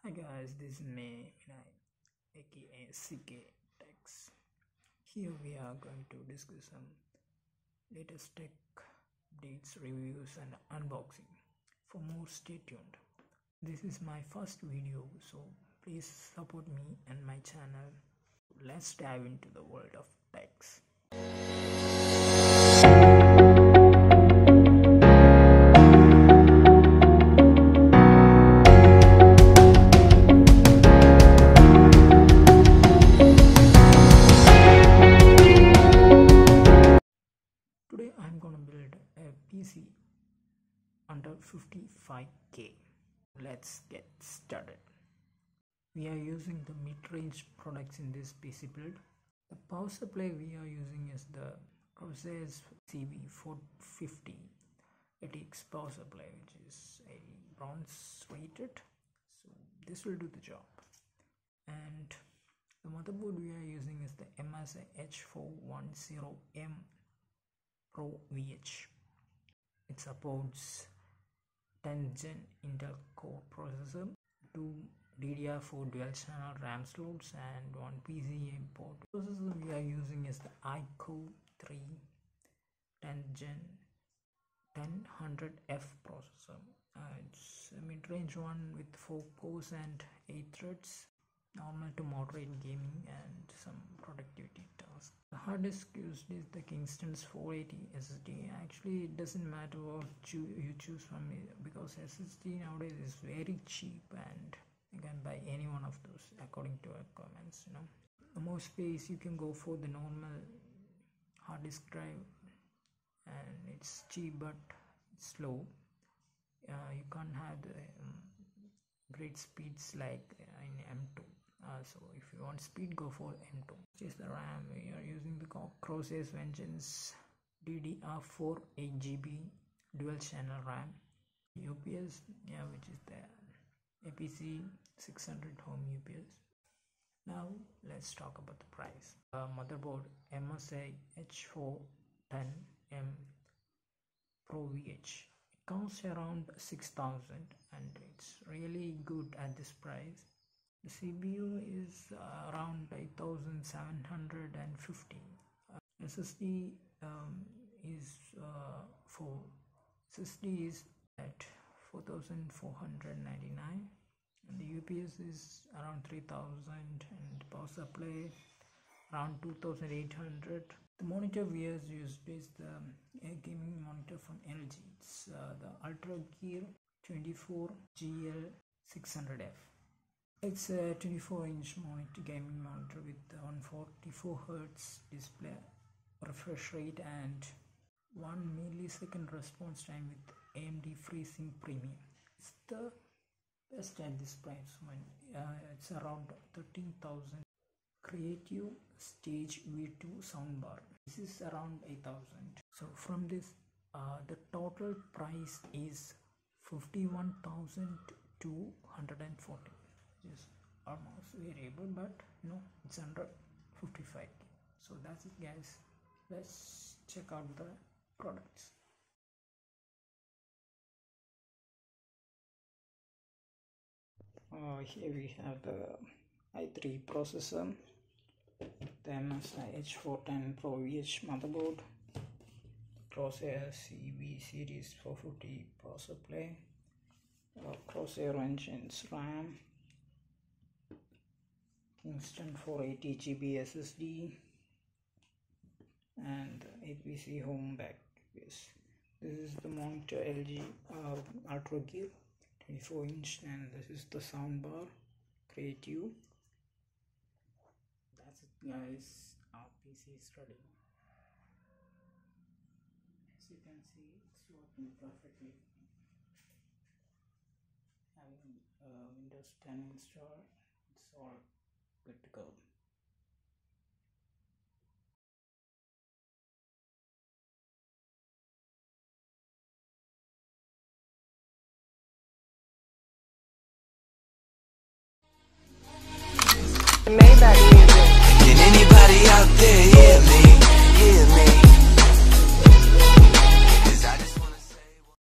Hi guys, this is me, Vinay, aka CK Techs. Here we are going to discuss some latest tech updates, reviews, and unboxing. For more, stay tuned. This is my first video, so please support me and my channel. Let's dive into the world of techs. Today I'm gonna build a PC under 55k. Let's get started. We are using the mid-range products in this PC build. The power supply we are using is the Corsair's CV450 ATX power supply, which is a bronze rated, so this will do the job. And the motherboard we are using is the MSI H410M Pro VH. It supports 10th Gen Intel Core processor, 2 DDR4 dual channel RAM slots, and 1 PCIe port. The processor we are using is the iCore 3 10th Gen 1000F processor. It's a mid-range one with 4 cores and 8 threads, normal to moderate gaming and some productivity tasks. The hard disk used is the Kingston's 480 SSD. Actually, it doesn't matter what you choose from it, because SSD nowadays is very cheap and you can buy any one of those according to requirements. The more space you can go for the normal hard disk drive, and it's cheap but it's slow. You can't have the great speeds like in M2. So if you want speed, go for M2. Which is the RAM. We are using the Corsair's Vengeance DDR4 8GB dual channel RAM. UPS, which is the APC 600 home UPS. Now let's talk about the price. Motherboard MSI H410M Pro VH. It costs around 6,000 and it's really good at this price. The CPU is around 8,750. SSD is at 4,499, and the UPS is around 3,000, and power supply around 2,800. The monitor we have used is the gaming monitor from LG. It's the Ultra Gear 24 GL600F. It's a 24-inch monitor, gaming monitor with 144 Hz display refresh rate and 1 millisecond response time with AMD FreeSync Premium. It's the best at this price. It's around 13,000. Creative Stage V2 soundbar. This is around 8,000. So from this, the total price is 51,240. Is almost variable, but it's under 55k. So that's it, guys. Let's check out the products. Here we have the i3 processor, the MSI H410 Pro VH motherboard, Corsair CV series 450 power supply, Corsair Vengeance RAM, Kingston 480GB SSD, and APC home back. Yes, this is the monitor LG Ultra Gear 24-inch, and this is the soundbar Creative. That's it, guys. Our PC is ready. As you can see, it's working perfectly. Having Windows 10 installed, it's all good to go. Can anybody out there